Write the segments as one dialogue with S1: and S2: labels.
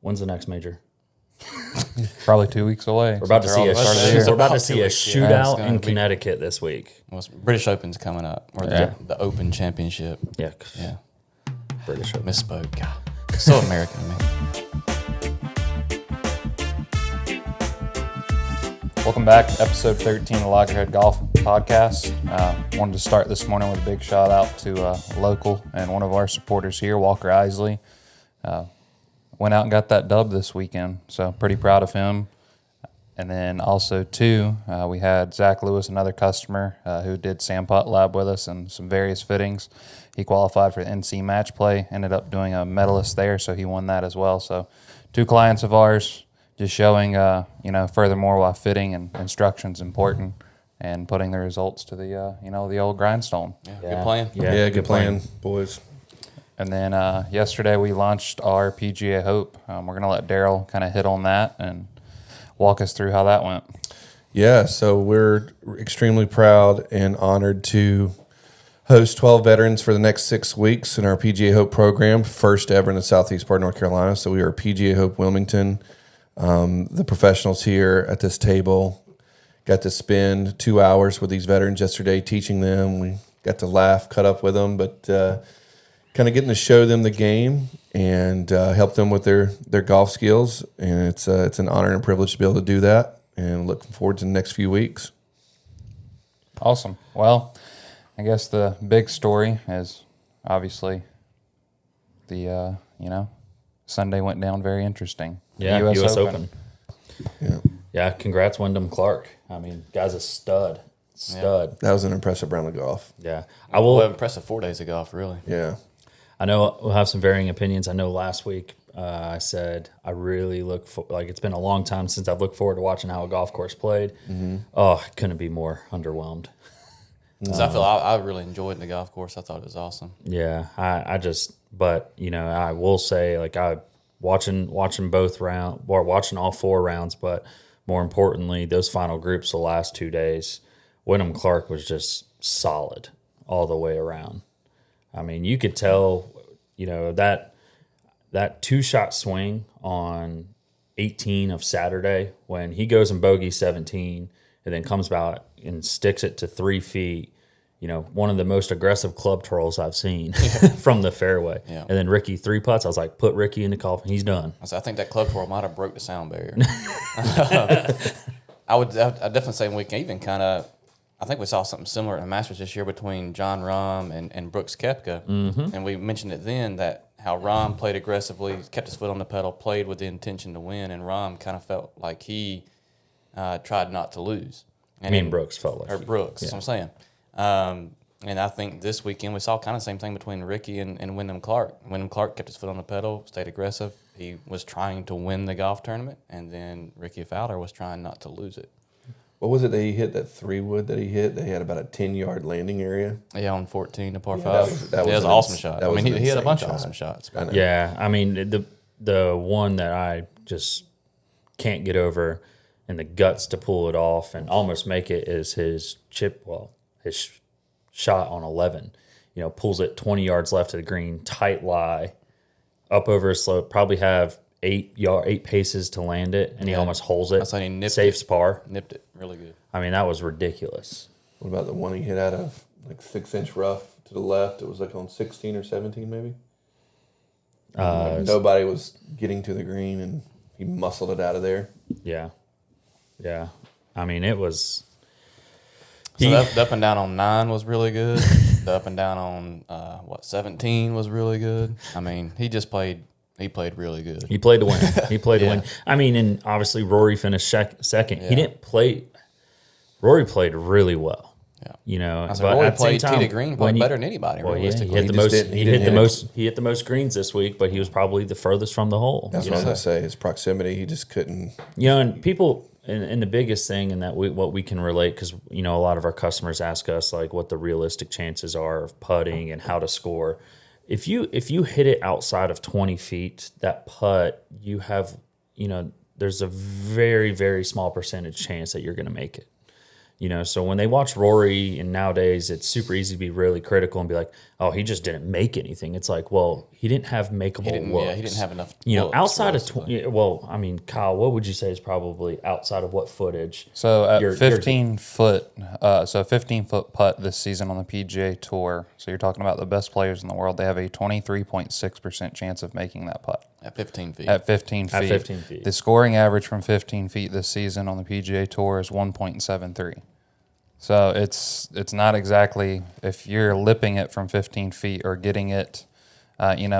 S1: When's the next major?
S2: Probably 2 weeks away.
S1: We're about to see a shootout in
S3: be-
S1: Connecticut this week.
S3: Well, British Open's coming up, or the Open Championship.
S1: Yeah.
S3: Yeah,
S1: British Open.
S3: misspoke. God, so American to me.
S2: Welcome back to episode 13 of the Loggerhead Golf podcast. Wanted to start this morning with a big shout out to local and one of our supporters here, Walker Isley. Went out and got that dub this weekend, so pretty proud of him. And then also, too, we had Zach Lewis, another customer who did Sam Putt Lab with us and some various fittings. He qualified for the NC match play, ended up doing a medalist there, so he won that as well. So 2 clients of ours just showing, furthermore why fitting and instruction's important and putting the results to the, the old grindstone.
S3: Yeah, good plan.
S4: Yeah, good plan, boys.
S2: And then yesterday we launched our PGA Hope. We're going to let Daryl kind of hit on that and walk us through how that went.
S4: Yeah, so we're extremely proud and honored to host 12 veterans for the next 6 weeks in our PGA Hope program, first ever in the southeast part of North Carolina. So we are PGA Hope Wilmington. The professionals here at this table got to spend 2 hours with these veterans yesterday teaching them. We got to laugh, cut up with them, but kind of getting to show them the game and help them with their golf skills. And it's an honor and a privilege to be able to do that, and looking forward to the next few weeks.
S2: Awesome. Well, I guess the big story is obviously the, Sunday went down very interesting.
S1: Yeah, U.S. Open.
S4: Yeah,
S1: Yeah, congrats, Wyndham Clark. I mean, guy's a stud. Stud.
S4: that was an impressive round of golf.
S1: Yeah.
S3: Well, impressive 4 days of golf, really.
S4: Yeah.
S1: I know we'll have some varying opinions. I know last week I said I really look for, it's been a long time since I've looked forward to watching how a golf course played. Mm-hmm. Oh, I couldn't be more underwhelmed.
S3: Because I really enjoyed the golf course. I thought it was awesome.
S1: Yeah, I will say I watching both rounds, or watching all 4 rounds, but more importantly, those final groups the last 2 days, Wyndham Clark was just solid all the way around. I mean, you could tell, that 2-shot swing on 18 of Saturday when he goes and bogey 17 and then comes back and sticks it to 3 feet. One of the most aggressive club twirls I've seen from the fairway. Yeah. And then Ricky 3 putts. I was like, put Ricky in the coffin. He's done.
S3: I think that club twirl might have broke the sound barrier. I'd definitely say we can even kind of. I think we saw something similar in the Masters this year between John Rahm and Brooks Koepka. Mm-hmm. And we mentioned it then that how Rahm played aggressively, kept his foot on the pedal, played with the intention to win, and Rahm kind of felt like he tried not to lose. And
S1: Brooks felt like.
S3: Or Brooks, that's what I'm saying. And I think this weekend we saw kind of the same thing between Ricky and Wyndham Clark. Wyndham Clark kept his foot on the pedal, stayed aggressive. He was trying to win the golf tournament, and then Ricky Fowler was trying not to lose it.
S4: What was it that he hit, that 3-wood that he hit? They had about a 10-yard landing area.
S3: Yeah, on 14 to par 5.
S4: That was
S3: an awesome shot. He had a bunch of awesome shots.
S1: Yeah, I mean, the one that I just can't get over and the guts to pull it off and almost make it is his his shot on 11. Pulls it 20 yards left of the green, tight lie, up over a slope, probably have 8 paces to land it, and he almost holds it.
S3: That's how he nipped
S1: Saves par.
S3: Nipped it really good.
S1: I mean, that was ridiculous.
S4: What about the one he hit out of 6-inch rough to the left? It was on 16 or 17 maybe? Nobody was getting to the green, and he muscled it out of there.
S1: Yeah. Yeah. I mean, it was...
S3: So the up and down on 9 was really good. The up and down on, 17 was really good. I mean, he played really good.
S1: He played to win. He played to win. I mean, and obviously Rory finished second. Yeah. He didn't play. Rory played really well.
S3: Yeah.
S1: But
S3: Rory
S1: at the
S3: played
S1: same time,
S3: tee to green better than anybody.
S1: Well,
S3: realistically.
S1: he hit the most greens this week, but he was probably the furthest from the hole.
S4: That's what I was going to say. His proximity, he just couldn't.
S1: And people, and the biggest thing in that what we can relate, because a lot of our customers ask us what the realistic chances are of putting and how to score. If you hit it outside of 20 feet, that putt, you have, there's a very, very small percentage chance that you're going to make it. So when they watch Rory, and nowadays it's super easy to be really critical and be like, oh, he just didn't make anything. It's like, well, he didn't have makeable looks.
S3: Yeah, he didn't have enough.
S1: Outside of Kyle, what would you say is probably outside of what footage?
S2: So at 15-foot, 15-foot putt this season on the PGA Tour. So you're talking about the best players in the world. They have a 23.6% chance of making that putt.
S3: At 15 feet.
S2: At 15 feet.
S1: At 15 feet.
S2: The scoring average from 15 feet this season on the PGA Tour is 1.73. So it's not exactly, if you're lipping it from 15 feet or getting it, in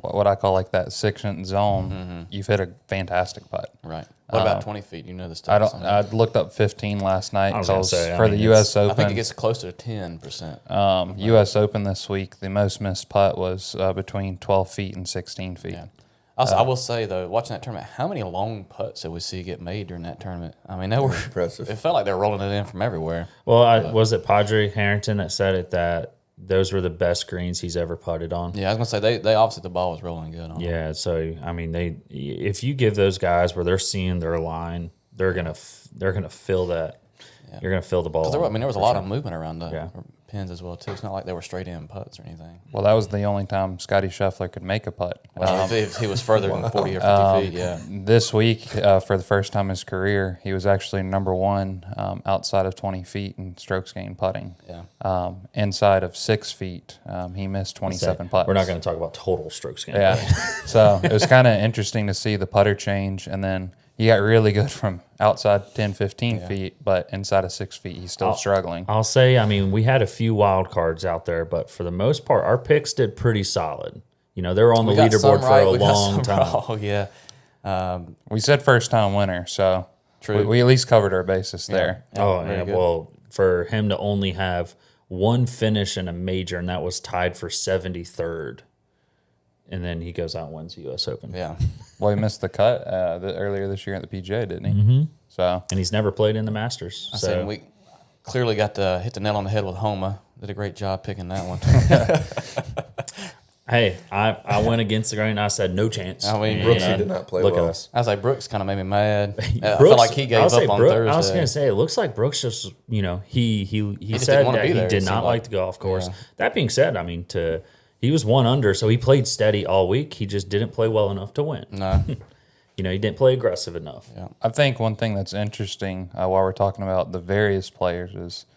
S2: what I call like that 6-inch zone, you've hit a fantastic putt.
S3: Right. What about 20 feet? You know the stuff.
S2: I looked up 15 last night because for the U.S. Open.
S3: I think it gets closer to 10%.
S2: U.S. Open this week, the most missed putt was between 12 feet and 16 feet.
S3: Yeah. Also, I will say, though, watching that tournament, how many long putts did we see get made during that tournament? I mean, they were
S4: impressive.
S3: It felt like they were rolling it in from everywhere.
S1: Well, was it Padre Harrington that said it, that those were the best greens he's ever putted on?
S3: Yeah, I was going to say, they obviously, the ball was rolling good on them.
S1: Yeah, so, I mean, if you give those guys where they're seeing their line, they're gonna fill that. Yeah. You're gonna fill the ball.
S3: There was a lot of movement around the pins as well too. It's not like they were straight in putts or anything.
S2: Well, that was the only time Scotty Scheffler could make a putt.
S3: If he was further than 40 or 50 feet, yeah.
S2: This week, for the first time in his career, he was actually number one outside of 20 feet in strokes gained putting.
S3: Yeah.
S2: Inside of 6 feet, he missed 27 putts.
S1: We're not going to talk about total strokes gained.
S2: Yeah. So it was kind of interesting to see the putter change, and then he got really good from outside 10, 15 feet, but inside of 6 feet, he's still struggling.
S1: I'll say, I mean, we had a few wild cards out there, but for the most part, our picks did pretty solid. They were on the leaderboard for a long time.
S3: Oh, yeah.
S2: We said first time winner, so we at least covered our bases there.
S1: Yeah, well, for him to only have one finish in a major, and that was tied for 73rd. And then he goes out and wins the U.S. Open.
S3: Yeah.
S2: Well, he missed the cut earlier this year at the PGA, didn't he? Mm-hmm. So,
S1: and he's never played in the Masters. So
S3: we clearly got to hit the nail on the head with Homa. Did a great job picking that one.
S1: Hey, I went against the grain. I said no chance.
S3: I mean,
S4: Brooksy did not play
S1: look
S4: well.
S1: at us.
S3: I was like, Brooks kind of made me mad. I felt like he gave up on Thursday.
S1: I was going to say, it looks like Brooks just, he
S3: just
S1: said
S3: didn't
S1: that
S3: be
S1: he
S3: there,
S1: did
S3: it
S1: not
S3: seemed
S1: like
S3: like.
S1: the golf course.
S3: Yeah.
S1: That being said, I mean, he was 1 under, so he played steady all week. He just didn't play well enough to win.
S3: No.
S1: He didn't play aggressive enough.
S3: Yeah.
S2: I think one thing that's interesting while we're talking about the various players is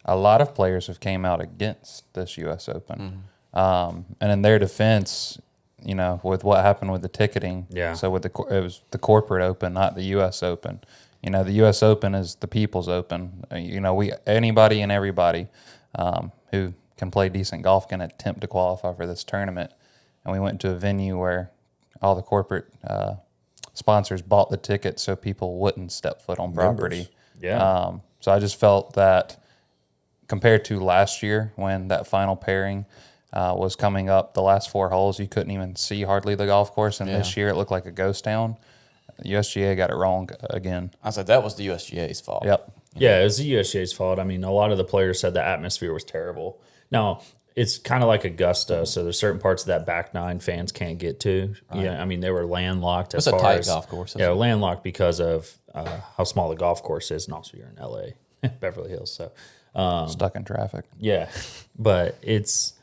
S2: a lot of players have came out against this U.S. Open. Mm-hmm. And in their defense, with what happened with the ticketing, so it was the corporate Open, not the U.S. Open. The U.S. Open is the people's Open. Anybody and everybody who can play decent golf can attempt to qualify for this tournament. And we went to a venue where all the corporate sponsors bought the tickets so people wouldn't step foot on property.
S1: Yeah.
S2: So I just felt that compared to last year when that final pairing was coming up, the last 4 holes, you couldn't even see hardly the golf course. And this year it looked like a ghost town. The USGA got it wrong again.
S3: I said that was the USGA's fault.
S2: Yep.
S1: Yeah, it was the USGA's fault. I mean, a lot of the players said the atmosphere was terrible. Now, it's kind of like Augusta, so there's certain parts of that back nine fans can't get to. Right. Yeah, I mean, they were landlocked as far as...
S3: It's a tight golf course.
S1: Landlocked because of how small the golf course is, and also you're in L.A., Beverly Hills, so...
S2: Stuck in traffic.
S1: Yeah, but it's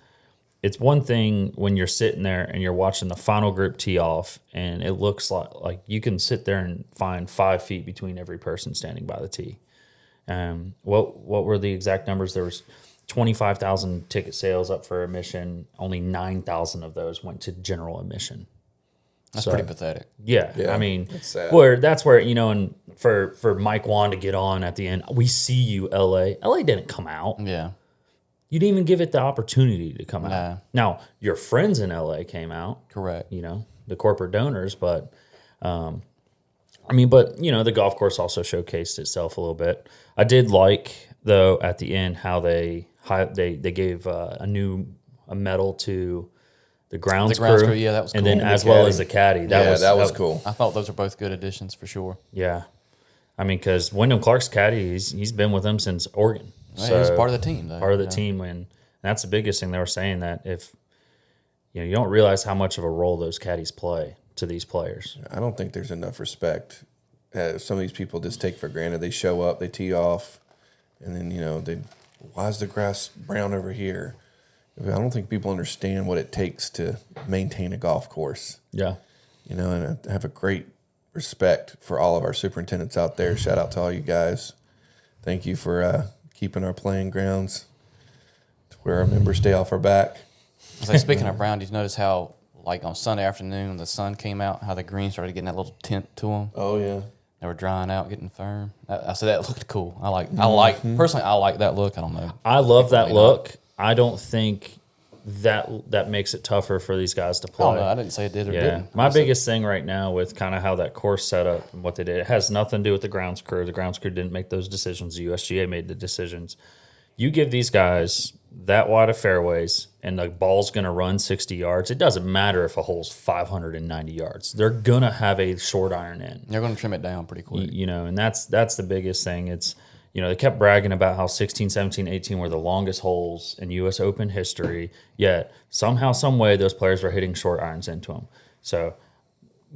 S1: one thing when you're sitting there and you're watching the final group tee off, and it looks like you can sit there and find 5 feet between every person standing by the tee. What were the exact numbers? There was 25,000 ticket sales up for admission. Only 9,000 of those went to general admission.
S3: That's pretty pathetic.
S1: Yeah, I mean,
S4: that's sad.
S1: That's where and for Mike Wan to get on at the end, we see you, LA. LA didn't come out.
S3: Yeah.
S1: You didn't even give it the opportunity to come out. Now, your friends in LA came out.
S3: Correct.
S1: The corporate donors, but the golf course also showcased itself a little bit. I did like, though, at the end how they gave a medal to the grounds crew.
S3: Yeah, that was cool.
S1: And then as well as the caddy.
S4: That was cool.
S3: I thought those are both good additions for sure.
S1: Yeah. I mean, because Wyndham Clark's caddy, he's been with them since Oregon.
S3: Right, so, he was part of the team, though.
S1: Part of the team. And that's the biggest thing they were saying, that if you don't realize how much of a role those caddies play to these players.
S4: I don't think there's enough respect. Some of these people just take for granted. They show up, they tee off, and then why is the grass brown over here? I don't think people understand what it takes to maintain a golf course.
S1: Yeah.
S4: And I have a great respect for all of our superintendents out there. Shout out to all you guys. Thank you for keeping our playing grounds to where our members stay off our back.
S3: So speaking of brown, did you notice how, like on Sunday afternoon, when the sun came out, how the green started getting that little tint to them?
S4: Oh, yeah.
S3: They were drying out, getting firm. I said that looked cool. Personally, I like that look. I don't know.
S1: I love that look. I don't think that makes it tougher for these guys to play.
S3: Oh, no, I didn't say it did or didn't.
S1: My biggest thing right now with kind of how that course set up and what they did, it has nothing to do with the grounds crew. The grounds crew didn't make those decisions. The USGA made the decisions. You give these guys that wide of fairways and the ball's going to run 60 yards. It doesn't matter if a hole's 590 yards. They're going to have a short iron in.
S3: They're going to trim it down pretty quick.
S1: And that's the biggest thing. It's, they kept bragging about how 16, 17, 18 were the longest holes in U.S. Open history, yet somehow, some way, those players were hitting short irons into them. So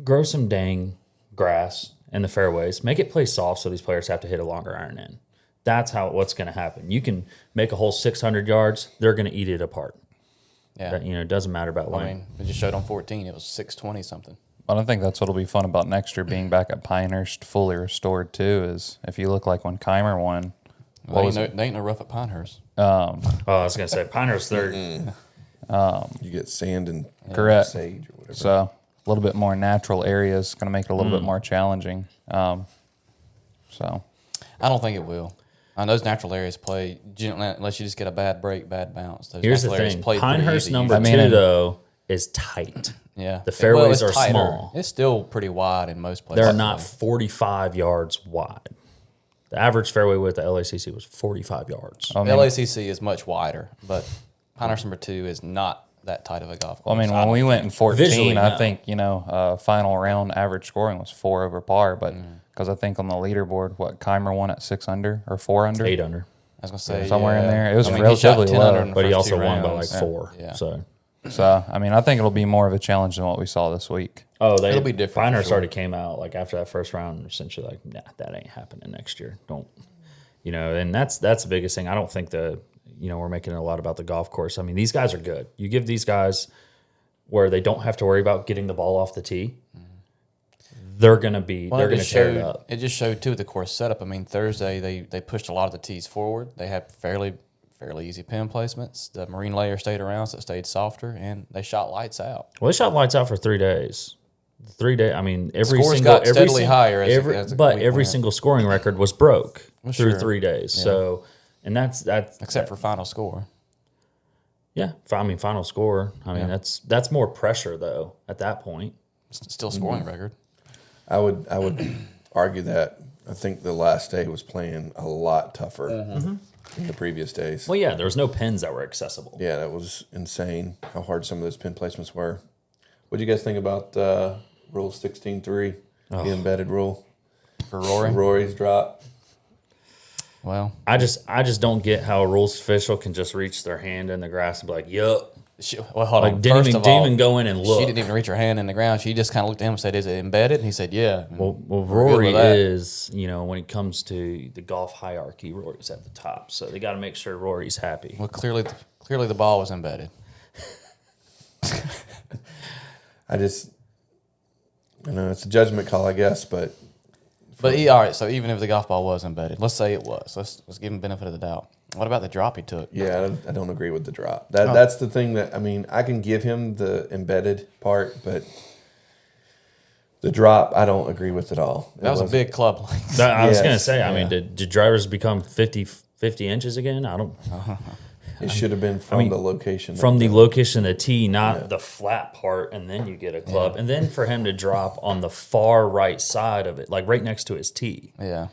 S1: grow some dang grass in the fairways. Make it play soft so these players have to hit a longer iron in. That's what's going to happen. You can make a hole 600 yards, they're going to eat it apart.
S3: Yeah.
S1: It doesn't matter about length.
S3: I mean, we just showed on 14, it was 620 something.
S2: But I think that's what'll be fun about next year being back at Pinehurst fully restored too. Is if you look like when Keimer won,
S3: They ain't no rough at Pinehurst.
S1: I was gonna say Pinehurst third.
S4: You get sand and
S2: correct.
S4: sage or whatever.
S2: So a little bit more natural areas going to make it a little bit more challenging. So
S3: I don't think it will. On those natural areas play generally, unless you just get a bad break, bad bounce. Those
S1: Here's the
S3: natural areas
S1: thing:
S3: play pretty
S1: Pinehurst
S3: easy
S1: number
S3: usually.
S1: two though is tight.
S3: Yeah,
S1: The fairways
S3: it's
S1: are
S3: tighter.
S1: small.
S3: It's still pretty wide in most places.
S1: They're not 45 yards wide. The average fairway width at LACC was 45 yards.
S2: I
S3: The
S2: mean,
S3: LACC is much wider, but Pinehurst number 2 is not that tight of a golf course.
S2: I mean, when we went in 14,
S1: Visually,
S2: I
S1: no.
S2: think final round average scoring was 4 over par, but because I think on the leaderboard, Keimer won at 6 under or 4 under,
S1: 8 under.
S3: I was gonna say
S2: somewhere in there. It was
S3: he shot
S2: relatively
S3: 10
S2: low.
S3: under in the
S1: But he
S3: first
S1: also
S3: 2
S1: won by like
S3: rounds.
S1: 4.
S3: Yeah.
S2: So I mean, I think it'll be more of a challenge than what we saw this week.
S3: It'll be different for
S1: Pinehurst
S3: sure.
S1: already came out like after that first round, essentially like, nah, that ain't happening next year. Don't, and that's the biggest thing. I don't think we're making a lot about the golf course. I mean, these guys are good. You give these guys where they don't have to worry about getting the ball off the tee. They're gonna tear it up.
S3: It just showed too the course setup. I mean, Thursday they pushed a lot of the tees forward. They had fairly easy pin placements. The marine layer stayed around, so it stayed softer, and they shot lights out.
S1: Well, they shot lights out for 3 days. 3 days. I mean,
S3: Scores got steadily higher as the week
S1: every
S3: went.
S1: single scoring record was broke through
S3: sure.
S1: 3 days.
S3: Yeah.
S1: So, and that's
S3: Except for final score.
S1: yeah. Final score. I mean, that's more pressure though at that point.
S3: Still scoring record.
S4: I would argue that I think the last day was playing a lot tougher than the previous days.
S1: Well, yeah, there was no pins that were accessible.
S4: Yeah, that was insane how hard some of those pin placements were. What do you guys think about Rule 16.3, the embedded rule?
S3: For Rory?
S4: Rory's drop.
S3: Well,
S1: I just don't get how a rules official can just reach their hand in the grass and be like, "Yup."
S3: hold on.
S1: Didn't
S3: First
S1: even,
S3: of all,
S1: didn't even go in and look.
S3: she didn't even reach her hand in the ground. She just kind of looked at him and said, "Is it embedded?" And he said, "Yeah."
S1: Well,
S3: We're good
S1: Rory
S3: with that.
S1: is, when it comes to the golf hierarchy, Rory's at the top. So they got to make sure Rory's happy.
S3: Well, clearly the ball was embedded.
S4: I know it's a judgment call, I guess, but
S3: But all right. So even if the golf ball was embedded, let's say it was. Let's give him benefit of the doubt. What about the drop he took?
S4: yeah, I don't agree with the drop. That's the thing that, I mean, I can give him the embedded part, but the drop, I don't agree with at all.
S3: That was a big club length.
S1: I was
S4: Yes,
S1: going to say, I
S4: yeah.
S1: mean, did drivers become 50 inches again? I don't.
S4: It should have been from the location.
S1: From the location of the tee, not the flat part, and then you get a club. And then for him to drop on the far right side of it, like right next to his tee.
S3: Yeah.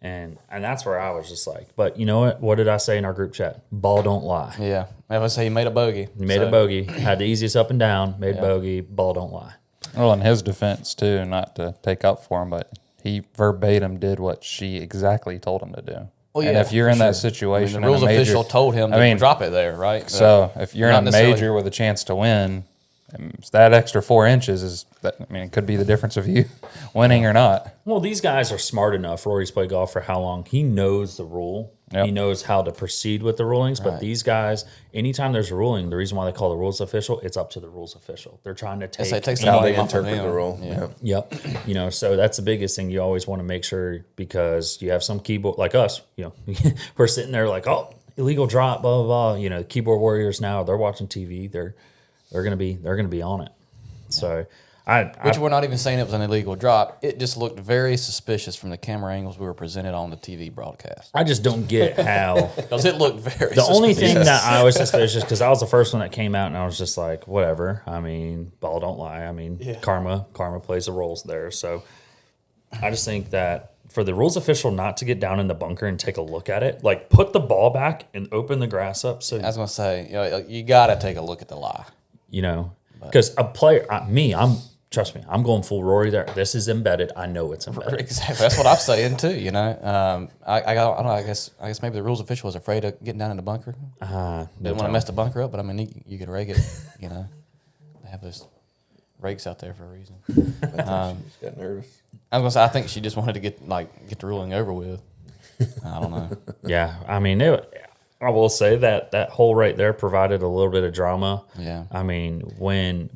S1: And that's where I was just like, but you know what? What did I say in our group chat? Ball don't lie.
S3: Yeah. I would say he made a bogey.
S1: He made a bogey, had the easiest up and down, made bogey, ball don't lie.
S2: Well, in his defense too, not to take up for him, but he verbatim did what she exactly told him to do.
S3: Well,
S2: and
S3: yeah,
S2: if you're
S3: for
S2: in that
S3: sure.
S2: situation,
S3: the rules
S2: in a major,
S3: official told him to drop it there, right?
S2: So if you're
S3: not
S2: in a
S3: necessarily-
S2: major with a chance to win, that extra 4 inches it could be the difference of you winning or not.
S1: Well, these guys are smart enough. Rory's played golf for how long? He knows the rule.
S2: Yep.
S1: He knows how to proceed with the rulings. But
S3: Right.
S1: these guys, anytime there's a ruling, the reason why they call the rules official, it's up to the rules official. They're trying to take.
S3: It takes
S4: How they
S3: off of
S4: interpret
S3: them.
S4: the rule.
S3: Yeah.
S1: Yep. So that's the biggest thing. You always want to make sure, because you have some keyboard like us, we're sitting there like, oh, illegal drop, blah, blah, blah. Keyboard warriors now, they're watching TV. They're going to be on it. So
S3: Which we're not even saying it was an illegal drop. It just looked very suspicious from the camera angles we were presented on the TV broadcast.
S1: I just don't get how.
S3: Because it looked very
S1: The only thing
S3: suspicious.
S1: that I was suspicious, because I was the first one that came out, and I was just like, whatever. I mean, ball don't lie. I mean, karma plays a role there. So I just think that for the rules official not to get down in the bunker and take a look at it, like put the ball back and open the grass up. So
S3: I was going to say, you got to take a look at the lie.
S1: because a player, trust me, I'm going full Rory there. This is embedded. I know it's embedded.
S3: Exactly. That's what I'm saying too. I don't know. I guess maybe the rules official was afraid of getting down in the bunker. Didn't want to mess the bunker up, but I mean, you could rake it. They have those rakes out there for a reason.
S4: She just got nervous.
S3: I was gonna say, I think she just wanted to get the ruling over with. I don't know.
S1: Yeah, I mean, I will say that hole right there provided a little bit of drama.
S3: Yeah.
S1: I mean, when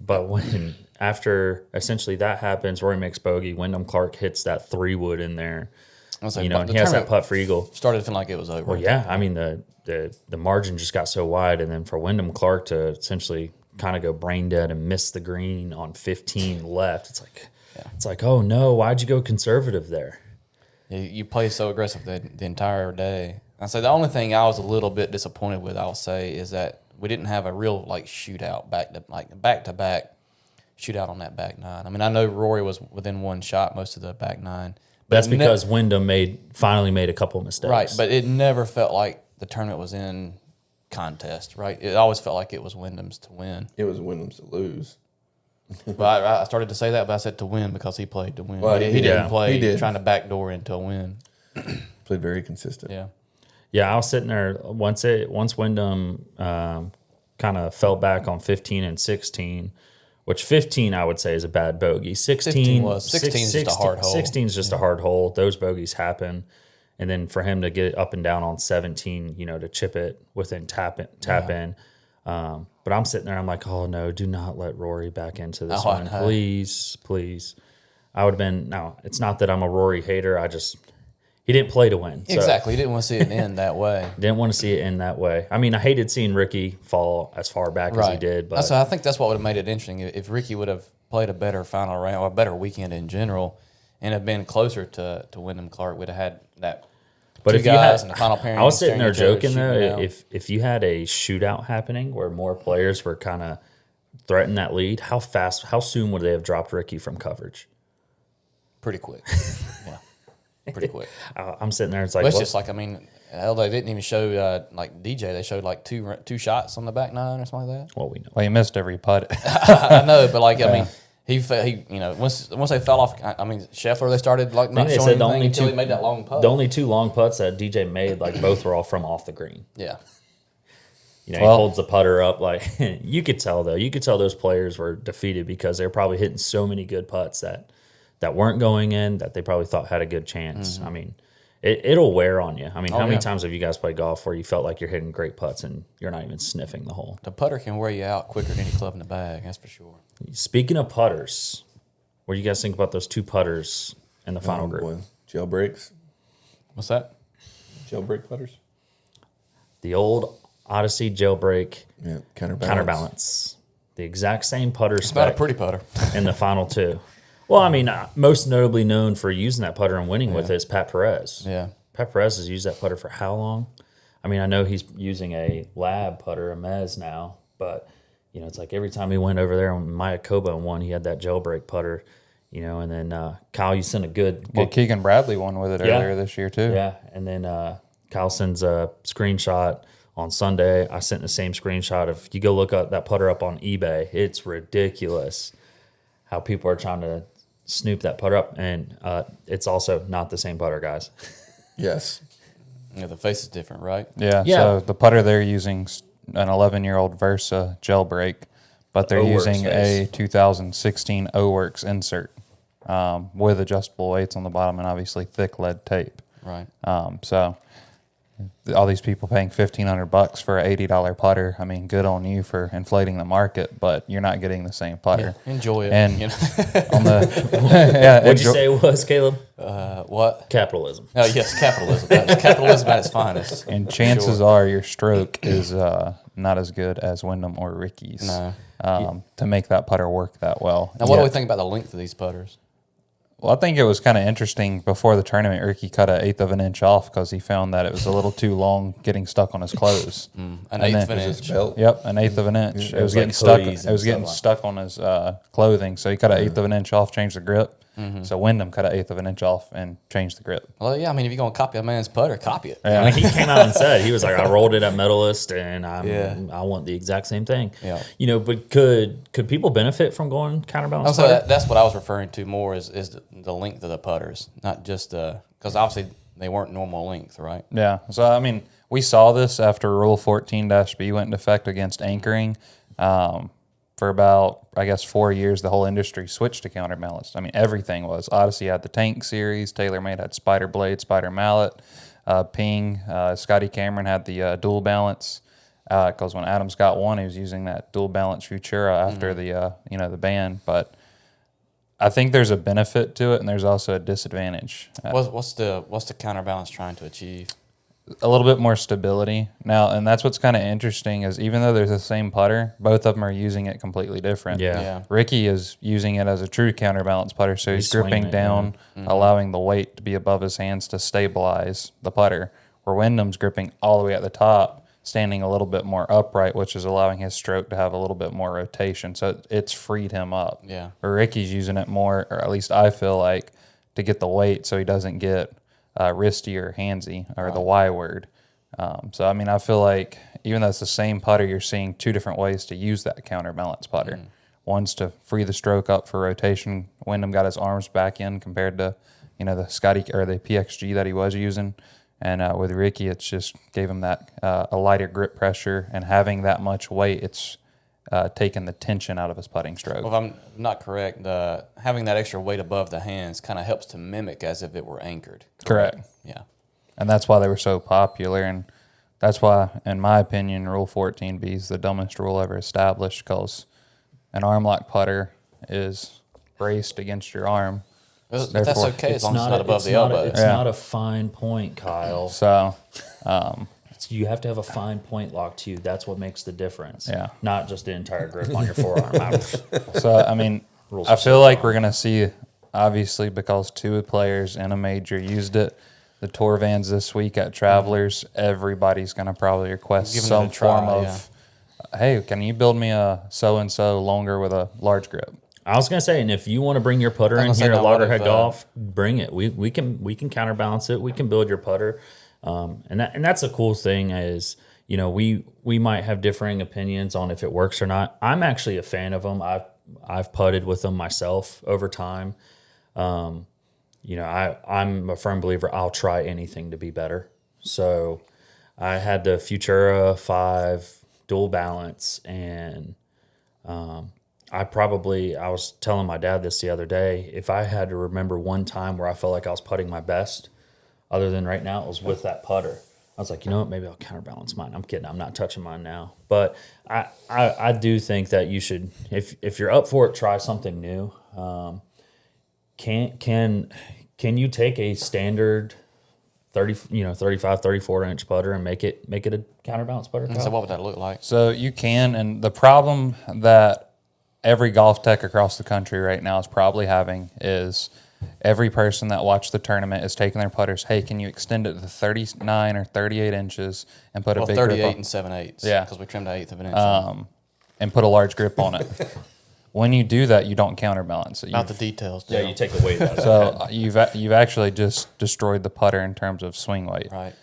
S1: after essentially that happens, Rory makes bogey. Wyndham Clark hits that 3-wood in there.
S3: I was saying,
S1: And he has that putt for eagle.
S3: Started feeling like it was over.
S1: Well, yeah, I mean the margin just got so wide, and then for Wyndham Clark to essentially kind of go brain dead and miss the green on 15 left, it's like, oh no, why'd you go conservative there?
S3: You play so aggressive the entire day. I say the only thing I was a little bit disappointed with, I'll say, is that we didn't have a real shootout back to back shootout on that back nine. I mean, I know Rory was within one shot most of the back nine. But
S1: That's because Wyndham finally made a couple of mistakes.
S3: Right, but it never felt like the tournament was in contest, right? It always felt like it was Wyndham's to win.
S4: It was Wyndham's to lose.
S3: But I started to say that, but I said to win because he played to win.
S4: Well,
S3: he didn't play
S4: He did.
S3: trying to backdoor into a win.
S4: Played very consistent.
S3: Yeah.
S1: Yeah, I was sitting there once Wyndham kind of fell back on 15 and 16, which 15 I would say is a bad bogey. 16
S3: was 16 is just a hard hole.
S1: 16 is just a hard hole. Those bogeys happen, and then for him to get up and down on 17, to chip it within tap in. But I'm sitting there, I'm like, oh no, do not let Rory back into this one, please. I would have been. No, it's not that I'm a Rory hater. He didn't play to win. So
S3: Exactly. He didn't want to see it end that way.
S1: didn't want to see it end that way. I mean, I hated seeing Ricky fall as far back as he did. But
S3: I think that's what would have made it interesting. If Ricky would have played a better final round or a better weekend in general and have been closer to Wyndham Clark, we'd have had that
S1: But
S3: two
S1: if you
S3: guys
S1: had,
S3: in the final pairing.
S1: I was sitting there
S3: staring at each
S1: joking
S3: other,
S1: though.
S3: shooting
S1: If you had a shootout happening where more players were kind of threatening that lead, how soon would they have dropped Ricky from coverage?
S3: pretty quick. Yeah, pretty quick.
S1: I'm sitting there. It's like,
S3: But it's
S1: what?
S3: just like, I mean, hell, they didn't even show like DJ. They showed like two shots on the back nine or something like that.
S1: Well, we know.
S2: Well, he missed every putt.
S3: I know, but I mean. He once they fell off. I mean, Scheffler, they started not
S1: they
S3: showing
S1: said the
S3: anything
S1: only
S3: until
S1: two-
S3: he made that long putt.
S1: The only two long putts that DJ made, both were all from off the green.
S3: Yeah,
S1: He
S2: Well-
S1: holds the putter up you could tell though. You could tell those players were defeated because they're probably hitting so many good putts that weren't going in that they probably thought had a good chance. I mean, it'll wear on you. I mean, how many times have you guys played golf where you felt like you're hitting great putts and you're not even sniffing the hole?
S3: the putter can wear you out quicker than any club in the bag. That's for sure.
S1: Speaking of putters, what do you guys think about those two putters in the final group?
S4: Boy. Jailbreaks.
S3: What's that?
S4: Jailbreak putters.
S1: The old Odyssey Jailbreak
S4: Yeah, counterbalance.
S1: counterbalance. The exact same putter
S3: It's not a
S1: spec
S3: pretty putter.
S1: in the final two. Well, I mean, most notably known for using that putter and winning with it is Pat Perez.
S3: Yeah.
S1: Pat Perez has used that putter for how long? I mean, I know he's using a lab putter, a Mez now, but it's like every time he went over there on Mayakoba and won, he had that jailbreak putter, and then Kyle, you sent a good
S2: Well, Keegan Bradley won with it earlier this year, too.
S1: yeah, and then Kyle sends a screenshot on Sunday. I sent the same screenshot. If you go look up that putter up on eBay, it's ridiculous how people are trying to snoop that putter up, and it's also not the same putter, guys.
S4: Yes.
S3: Yeah, the face is different, right?
S2: Yeah,
S1: Yeah.
S2: so the putter they're using an 11-year-old Versa Jailbreak, but they're
S1: O-Works
S2: using
S1: face.
S2: a 2016 O-Works insert with adjustable weights on the bottom and obviously thick lead tape.
S3: Right.
S2: So all these people paying $1,500 for an $80 putter. I mean, good on you for inflating the market, but you're not getting the same putter.
S3: Enjoy it.
S2: And
S3: you know?
S2: on the
S1: What'd you say it was, Caleb?
S3: What?
S1: Capitalism.
S3: Oh, yes, capitalism. That's capitalism at its finest.
S2: and chances are your stroke is not as good as Wyndham or Ricky's.
S3: No.
S2: To make that putter work that well.
S3: Now, what do we think about the length of these putters?
S2: Well, I think it was kind of interesting before the tournament. Ricky cut an eighth of an inch off because he found that it was a little too long getting stuck on his clothes.
S3: An eighth of an inch.
S4: Belt.
S2: Yep, an eighth of an inch. It was
S1: like
S2: getting stuck.
S1: hoodies
S2: It was
S1: and
S2: getting
S1: stuff
S2: stuck on his clothing. So he cut an eighth of an inch off, changed the grip. So Wyndham cut an eighth of an inch off and changed the grip.
S3: Well, yeah, I mean, if you're going to copy a man's putter, copy it.
S1: I mean, he came out and said, he was like, I rolled it at Medalist and
S3: Yeah.
S1: I want the exact same thing.
S3: Yeah.
S1: You know, but could people benefit from going counterbalance?
S3: Also,
S1: putter?
S3: that's what I was referring to more is the length of the putters, not just because obviously they weren't normal length, right?
S2: Yeah. So, I mean, we saw this after Rule 14-B went into effect against anchoring. For about, I guess, 4 years, the whole industry switched to counterbalanced. I mean, everything was. Odyssey had the Tank series. TaylorMade had Spider Blade, Spider Mallet. Ping, Scotty Cameron had the dual balance. Because when Adams got one, he was using that dual balance Futura after the ban. But I think there's a benefit to it, and there's also a disadvantage.
S3: What's the counterbalance trying to achieve?
S2: A little bit more stability now, and that's what's kind of interesting is even though there's the same putter, both of them are using it completely different.
S3: Yeah.
S2: Ricky is using it as a true counterbalance putter, so he's
S1: swinging
S2: gripping
S1: it,
S2: down, allowing the weight to be above his hands to stabilize the putter. Where Wyndham's gripping all the way at the top, standing a little bit more upright, which is allowing his stroke to have a little bit more rotation. So it's freed him up.
S3: Yeah.
S2: Where Ricky's using it more, or at least I feel like, to get the weight so he doesn't get wristy or handsy, or the Y word. So, I mean, I feel like even though it's the same putter, you're seeing two different ways to use that counterbalance putter. One's to free the stroke up for rotation. Wyndham got his arms back in compared to, the Scotty or the PXG that he was using. And with Ricky, it's just gave him that a lighter grip pressure, and having that much weight, it's taken the tension out of his putting stroke.
S3: Well, if I'm not correct, having that extra weight above the hands kind of helps to mimic as if it were anchored.
S2: Correct.
S3: Yeah.
S2: And that's why they were so popular. And that's why, in my opinion, Rule 14B is the dumbest rule ever established, because an arm lock putter is braced against your arm.
S3: That's
S2: Therefore,
S3: okay as long as it's not above the elbow.
S1: It's not a fine point, Kyle.
S2: So,
S1: You have to have a fine point locked to you. That's what makes the difference.
S2: Yeah.
S1: Not just the entire grip on your forearm.
S2: so I mean,
S1: Rules
S2: I
S1: are
S2: feel
S1: so
S2: like
S1: wrong.
S2: we're going to see, obviously, because two players in a major used it, the tour vans this week at Travelers, everybody's going to probably request
S3: Giving it
S2: some
S3: a try,
S2: form of, hey, can you build me a so-and-so longer with a large grip?
S1: I was gonna say, and if you want to bring your putter in
S3: gonna say,
S1: here at
S3: now, what
S1: Loggerhead
S3: if,
S1: Golf, bring it. We can counterbalance it. We can build your putter, and that's a cool thing is we might have differing opinions on if it works or not. I'm actually a fan of them. I've putted with them myself over time. I'm a firm believer. I'll try anything to be better. So I had the Futura 5 dual balance, and I was telling my dad this the other day. If I had to remember one time where I felt like I was putting my best, other than right now, it was with that putter. I was like, you know what, maybe I'll counterbalance mine. I'm kidding. I'm not touching mine now. But I do think that you should, if you're up for it, try something new. Can you take a standard 35, 34 inch putter and make it a counterbalance putter?
S3: So what would that look like?
S2: So you can, and the problem that every golf tech across the country right now is probably having is every person that watched the tournament is taking their putters. Hey, can you extend it to 39 or 38 inches and put a big
S3: 38
S2: grip on,
S3: and 7/8.
S2: Yeah.
S3: Because we trimmed an eighth of an inch.
S2: and put a large grip on it? When you do that, you don't counterbalance it.
S3: Not the details.
S1: Yeah, you take the weight out of it.
S2: So you've actually just destroyed the putter in terms of swing weight.
S3: Right.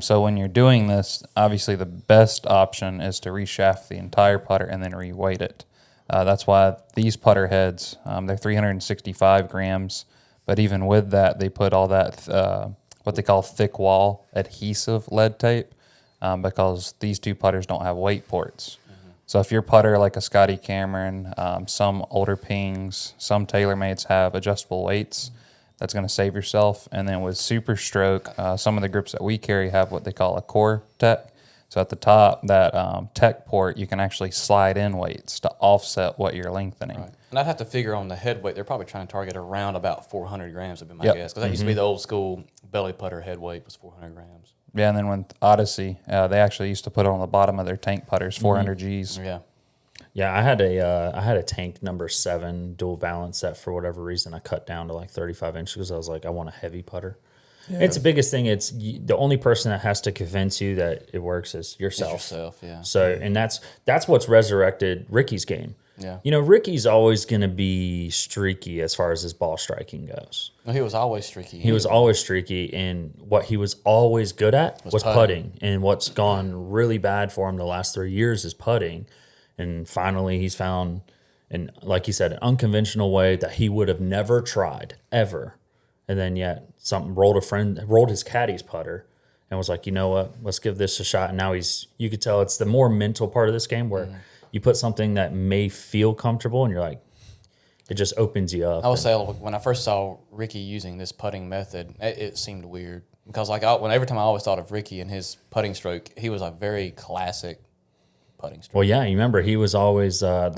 S2: So when you're doing this, obviously the best option is to reshaft the entire putter and then reweight it. That's why these putter heads, they're 365 grams, but even with that, they put all that, what they call thick wall adhesive lead tape, because these two putters don't have weight ports. So if your putter, like a Scotty Cameron, some older Pings, some TaylorMades have adjustable weights, That's going to save yourself. And then with Super Stroke, some of the grips that we carry have what they call a core tech. So at the top, that tech port, you can actually slide in weights to offset what you're lengthening.
S3: Right. And I'd have to figure on the head weight, they're probably trying to target around about 400 grams would be my
S2: Yep.
S3: guess. Because that used to be the old school belly putter head weight was 400 grams.
S2: Yeah, and then with Odyssey, they actually used to put it on the bottom of their tank putters, 400 Gs.
S3: Yeah.
S1: Yeah, I had a tank number 7 dual balance that for whatever reason I cut down to like 35 inches because I was like, I want a heavy putter. Yeah. It's the biggest thing. It's the only person that has to convince you that it works is yourself.
S3: It's yourself, yeah.
S1: So, and that's what's resurrected Ricky's game.
S3: Yeah.
S1: You know, Ricky's always going to be streaky as far as his ball striking goes.
S3: No, he was always streaky.
S1: He was always streaky, and what he was always good at was putting. And what's gone really bad for him the last 3 years is putting. And finally, he's found, and like you said, an unconventional way that he would have never tried ever. And then yet something rolled his caddy's putter, and was like, you know what, let's give this a shot. And now you could tell it's the more mental part of this game where you put something that may feel comfortable, and you're like, it just opens you up.
S3: I will say, when I first saw Ricky using this putting method, it seemed weird because every time I always thought of Ricky and his putting stroke, he was a very classic putting stroke.
S1: Well, yeah, you remember he was always
S3: had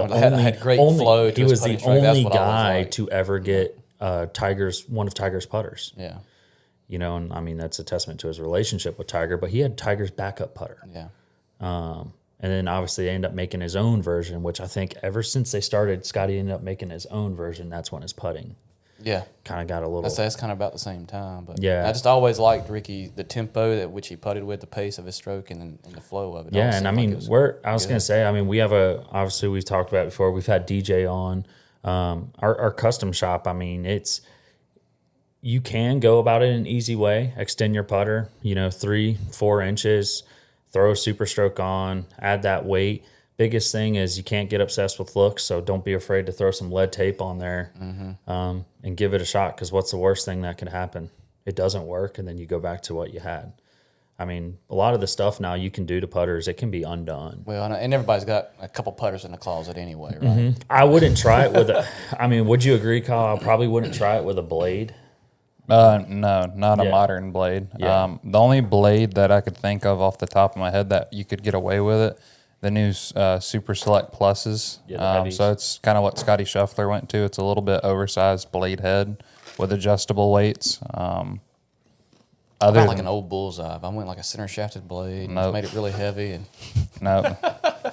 S3: great flow to
S1: he
S3: his
S1: was the
S3: putting stroke. That's
S1: only
S3: what I always
S1: guy
S3: liked.
S1: to ever get one of Tiger's putters.
S3: Yeah.
S1: You know, and I mean that's a testament to his relationship with Tiger. But he had Tiger's backup putter.
S3: Yeah.
S1: And then obviously they ended up making his own version, which I think ever since they started, Scotty ended up making his own version. That's when his putting kind of got a little.
S3: That's kind of about the same time. But
S1: Yeah.
S3: I just always liked Ricky, the tempo at which he putted with, the pace of his stroke, and the flow of it.
S1: Yeah, and I mean, I was going to say, I mean, we have obviously we've talked about it before. We've had DJ on our custom shop. I mean, you can go about it in an easy way. Extend your putter, 3-4 inches, throw a super stroke on, add that weight. Biggest thing is you can't get obsessed with looks, so don't be afraid to throw some lead tape on there and give it a shot, because what's the worst thing that could happen? It doesn't work, and then you go back to what you had. I mean, a lot of the stuff now you can do to putters, it can be undone.
S3: Well, and everybody's got a couple putters in the closet anyway, right?
S1: Mm-hmm. I wouldn't try it with would you agree, Kyle? I probably wouldn't try it with a blade.
S2: No, not a modern blade.
S1: Yeah.
S2: The only blade that I could think of off the top of my head that you could get away with it, the new Super Select Pluses. So it's kind of what Scotty Scheffler went to. It's a little bit oversized blade head with adjustable weights.
S3: I got like an old bullseye. I went like a center shafted blade and made it really heavy. And
S2: no,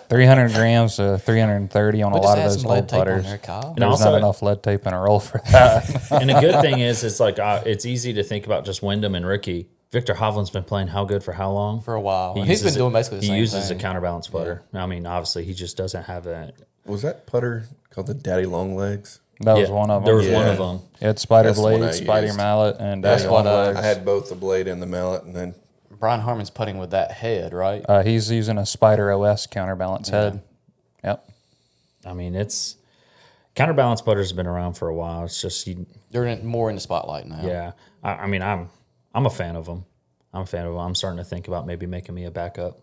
S2: 300 grams to 330 on a lot of those old putters.
S3: There, Kyle.
S2: There's not enough lead tape in a roll for that.
S1: And the good thing is, it's like it's easy to think about just Wyndham and Ricky. Victor Hovland's been playing how good for how long?
S3: For a while. He's been doing basically the same thing.
S1: He uses a counterbalance putter. Yeah. I mean, obviously, he just doesn't have that.
S4: Was that putter called the Daddy Long Legs?
S2: That was one of them.
S1: There was one of them.
S2: It had spider
S4: That's the one
S2: blade,
S4: I
S2: spider
S4: used.
S2: mallet, and
S3: That's what
S4: I had both the blade and the mallet, and then
S3: Brian Harmon's putting with that head, right?
S2: he's using a Spider OS counterbalance head. Yep.
S1: I mean, counterbalance putters have been around for a while. It's just
S3: They're more in the spotlight now.
S1: yeah. I mean, I'm a fan of them. I'm starting to think about maybe making me a backup.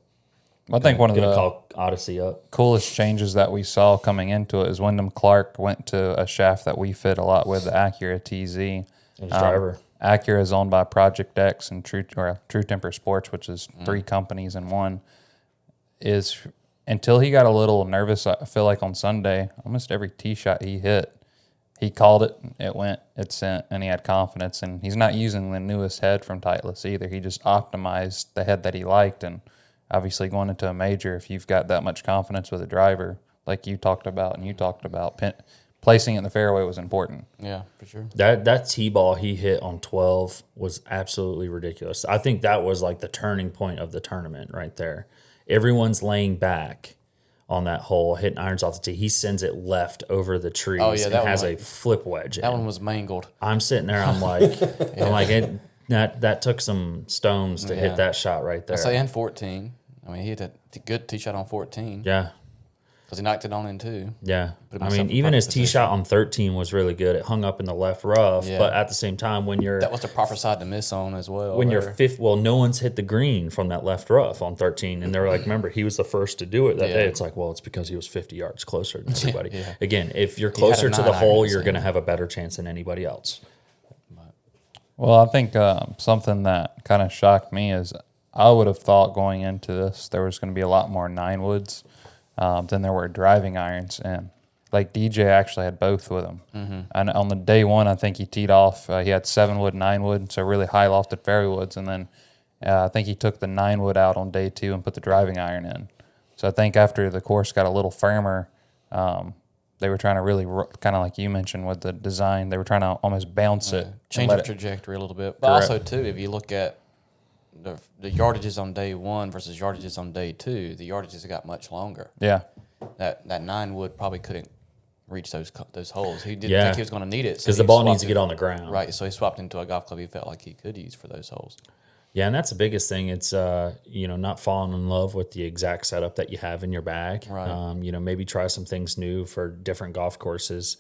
S2: I think one of
S1: Gonna
S2: the
S1: call Odyssey up.
S2: coolest changes that we saw coming into it is Wyndham Clark went to a shaft that we fit a lot with, the Acura TZ.
S1: His driver.
S2: Acura is owned by Project X and True Temper Sports, which is 3 companies in one. Until he got a little nervous, I feel like on Sunday, almost every tee shot he hit, he called it, it went, it sent, and he had confidence. And he's not using the newest head from Titleist either. He just optimized the head that he liked. And obviously going into a major, if you've got that much confidence with a driver, like you talked about, placing it in the fairway was important.
S3: Yeah, for sure.
S1: That tee-ball he hit on 12 was absolutely ridiculous. I think that was like the turning point of the tournament right there. Everyone's laying back on that hole, hitting irons off the tee. He sends it left over the trees and has a flip wedge in.
S3: That one was mangled.
S1: I'm sitting there, I'm like, that took some stones to hit that shot right there.
S3: I say, and 14. I mean, he hit a good tee shot on 14.
S1: Yeah.
S3: Because he knocked it on in 2.
S1: Yeah.
S3: Put
S1: I
S3: himself
S1: mean,
S3: in
S1: even
S3: perfect
S1: his tee
S3: position.
S1: shot on 13 was really good. It hung up in the left rough, but at the same time,
S3: That was the proper side to miss on as well.
S1: when you're fifth, no one's hit the green from that left rough on 13. And they're like, remember, he was the first to do it that day. It's like, well, it's because he was 50 yards closer than everybody. Again, if you're closer to the hole, you're going to have a better chance than anybody else.
S2: Well, I think something that kind of shocked me is I would have thought going into this there was going to be a lot more 9-woods than there were driving irons. And like DJ actually had both with him. Mm-hmm. And on the day one, I think he teed off. He had 7-wood, 9-wood, so really high lofted fairway woods. And then I think he took the 9-wood out on day 2 and put the driving iron in. So I think after the course got a little firmer, they were trying to really, kind of like you mentioned with the design, they were trying to almost bounce it.
S3: Change the trajectory a little bit. But
S2: Correct.
S3: also, too, if you look at the yardages on day 1 versus yardages on day 2, the yardages got much longer.
S2: Yeah.
S3: That 9-wood probably couldn't reach those holes. He didn't think he was going to need it.
S1: Because the ball needs to get on the ground.
S3: Right, so he swapped into a golf club he felt like he could use for those holes.
S1: Yeah, and that's the biggest thing. It's not falling in love with the exact setup that you have in your bag.
S3: Right.
S1: Maybe try some things new for different golf courses.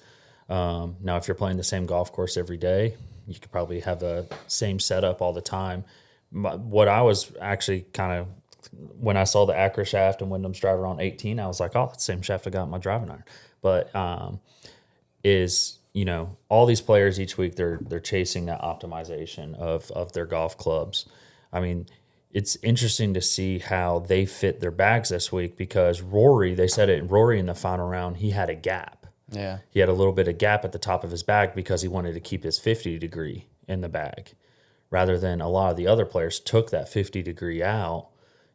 S1: Now, if you're playing the same golf course every day, you could probably have the same setup all the time. What I was actually kind of, when I saw the Acra shaft and Wyndham's driver on 18, I was like, oh, that's the same shaft I got in my driving iron. But all these players each week, they're chasing that optimization of their golf clubs. I mean, it's interesting to see how they fit their bags this week because Rory in the final round, he had a gap.
S3: Yeah.
S1: He had a little bit of gap at the top of his bag because he wanted to keep his 50 degree in the bag rather than a lot of the other players took that 50 degree out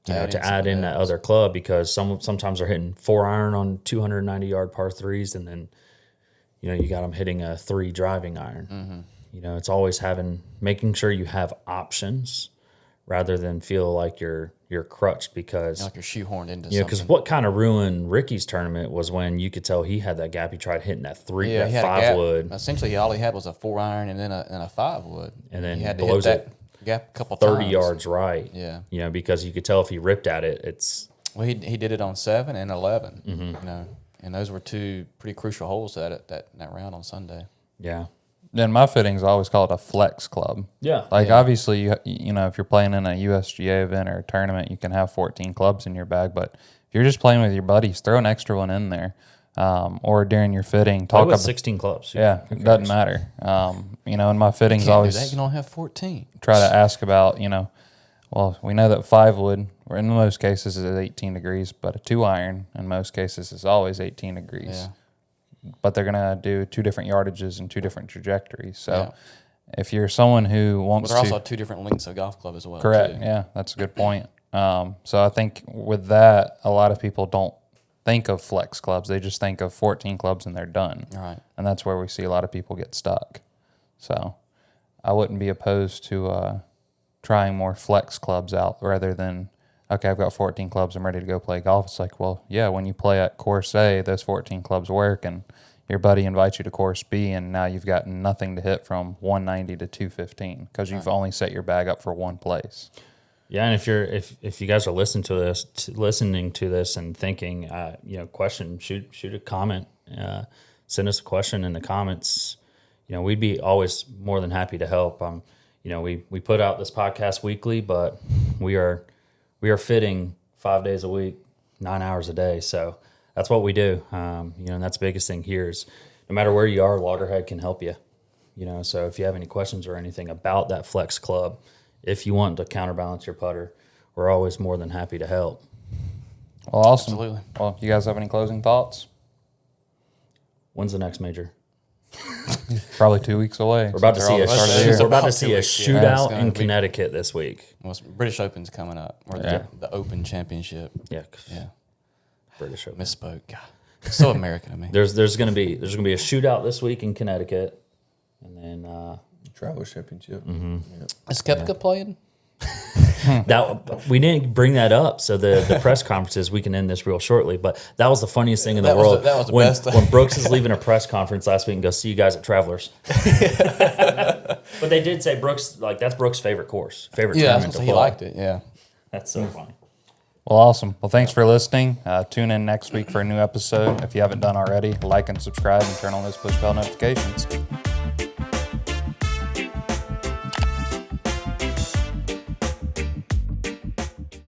S1: to add in that other club because sometimes they're hitting 4-iron on 290-yard par 3s and then you got them hitting a 3 driving iron. Mm-hmm. It's always making sure you have options rather than feel like you're crutched because
S3: like you're shoehorned into
S1: something. Because what kind of ruined Ricky's tournament was when you could tell he had that gap. He tried hitting that 5-wood.
S3: Essentially, all he had was a 4-iron and then a 5-wood.
S1: And then
S3: he had
S1: blows
S3: to hit
S1: it
S3: that gap a couple
S1: 30
S3: times.
S1: yards right.
S3: Yeah.
S1: Because you could tell if he ripped at it, it's...
S3: Well, he did it on 7 and 11. Mm-hmm. And those were 2 pretty crucial holes that round on Sunday.
S1: Yeah.
S2: Then my fittings, I always call it a flex club.
S1: Yeah.
S2: Obviously, if you're playing in a USGA event or a tournament, you can have 14 clubs in your bag. But if you're just playing with your buddies, throw an extra one in there. Or during your fitting, talk about
S1: 16 clubs.
S2: Yeah, it doesn't matter. In my fittings, always
S3: you can only have 14.
S2: Try to ask about, well, we know that 5-wood, or in most cases, is 18 degrees, but a 2-iron in most cases is always 18 degrees.
S3: Yeah.
S2: But they're going to do 2 different yardages and 2 different trajectories. So if you're someone who wants
S3: to... Well, there are also 2 different lengths of golf club as well.
S2: Correct,
S3: too.
S2: Yeah, that's a good point. So I think with that, a lot of people don't think of flex clubs. They just think of 14 clubs and they're done.
S3: Right.
S2: And that's where we see a lot of people get stuck. So I wouldn't be opposed to trying more flex clubs out rather than, okay, I've got 14 clubs, I'm ready to go play golf. It's like, well, yeah, when you play at course A, those 14 clubs work, and your buddy invites you to course B, and now you've got nothing to hit from 190 to 215 because you've only set your bag up for one place.
S1: Yeah, and if you guys are listening to this and thinking, question, shoot a comment, send us a question in the comments. We'd be always more than happy to help. We put out this podcast weekly, but we are fitting 5 days a week, 9 hours a day. So that's what we do. And that's the biggest thing here is no matter where you are, Loggerhead can help you. So if you have any questions or anything about that flex club, if you want to counterbalance your putter, we're always more than happy to help.
S2: Well, awesome.
S3: Absolutely.
S2: Well, you guys have any closing thoughts?
S1: When's the next major?
S2: Probably 2 weeks away.
S1: We're about to see a shootout in Connecticut this week.
S3: Well, British Open's coming up, or the Open Championship.
S1: Yeah.
S3: British Open. Misspoke. God, so American to me.
S1: There's going to be a shootout this week in Connecticut, and then
S4: Travelers Championship.
S1: Mm-hmm.
S4: Yeah.
S3: Is Koepka playing?
S1: That we didn't bring that up, so the press conferences, we can end this real shortly. But that was the funniest thing in the world.
S3: That was the best.
S1: When Brooks is leaving a press conference last week and goes, "See you guys at Travelers." But they did say Brooks, that's Brooks' favorite course, favorite tournament to play.
S3: He liked it. Yeah,
S1: that's so funny.
S2: Well, awesome. Well, thanks for listening. Tune in next week for a new episode. If you haven't done already, like and subscribe and turn on those push bell notifications.